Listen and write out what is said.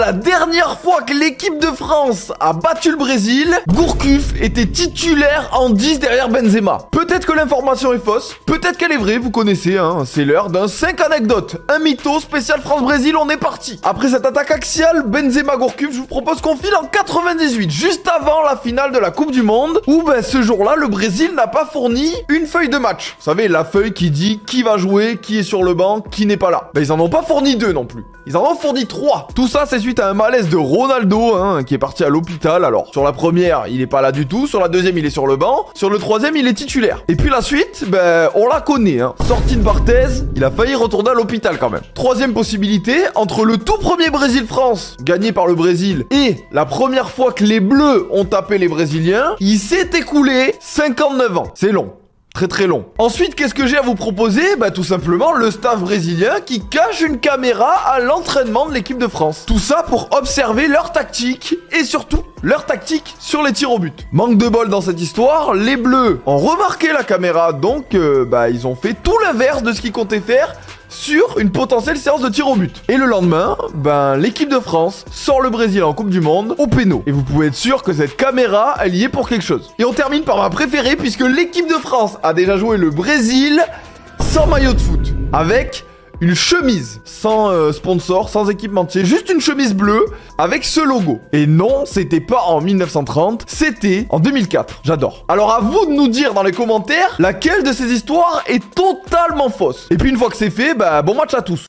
la dernière fois que l'équipe de France a battu le Brésil, Gourcuff était titulaire en 10 derrière Benzema. Peut-être que l'information est fausse, peut-être qu'elle est vraie, vous connaissez, hein, c'est l'heure d'un 5 anecdotes. Un mytho spécial France-Brésil, on est parti. Après cette attaque axiale, Benzema-Gourcuff, je vous propose qu'on file en 98, juste avant la finale de la Coupe du Monde, où ce jour-là, le Brésil n'a pas fourni une feuille de match. Vous savez, la feuille qui dit qui va jouer, qui est sur le banc, qui n'est pas là. Ils en ont pas fourni 2 non plus. Ils en ont fourni 3. Tout ça, c'est suite à un malaise de Ronaldo, hein, qui est parti à l'hôpital. Alors, sur la première, il est pas là du tout. Sur la deuxième, il est sur le banc. Sur le troisième, il est titulaire. Et puis la suite, on la connaît, hein. Sorti de Barthez, il a failli retourner à l'hôpital quand même. Troisième possibilité, entre le tout premier Brésil-France, gagné par le Brésil, et la première fois que les Bleus ont tapé les Brésiliens, il s'est écoulé 59 ans. C'est long. Très très long. Ensuite, qu'est-ce que j'ai à vous proposer? Tout simplement le staff brésilien qui cache une caméra à l'entraînement de l'équipe de France. Tout ça pour observer leur tactique et surtout leur tactique sur les tirs au but. Manque de bol dans cette histoire, les Bleus ont remarqué la caméra, donc ils ont fait tout l'inverse de ce qu'ils comptaient faire sur une potentielle séance de tir au but. Et le lendemain, l'équipe de France sort le Brésil en Coupe du Monde au péno. Et vous pouvez être sûr que cette caméra, elle y est pour quelque chose. Et on termine par ma préférée, puisque l'équipe de France a déjà joué le Brésil sans maillot de foot, avec une chemise sans sponsor, sans équipementier, juste une chemise bleue avec ce logo. Et non, c'était pas en 1930, c'était en 2004. J'adore. Alors à vous de nous dire dans les commentaires laquelle de ces histoires est totalement fausse. Et puis une fois que c'est fait, bon match à tous.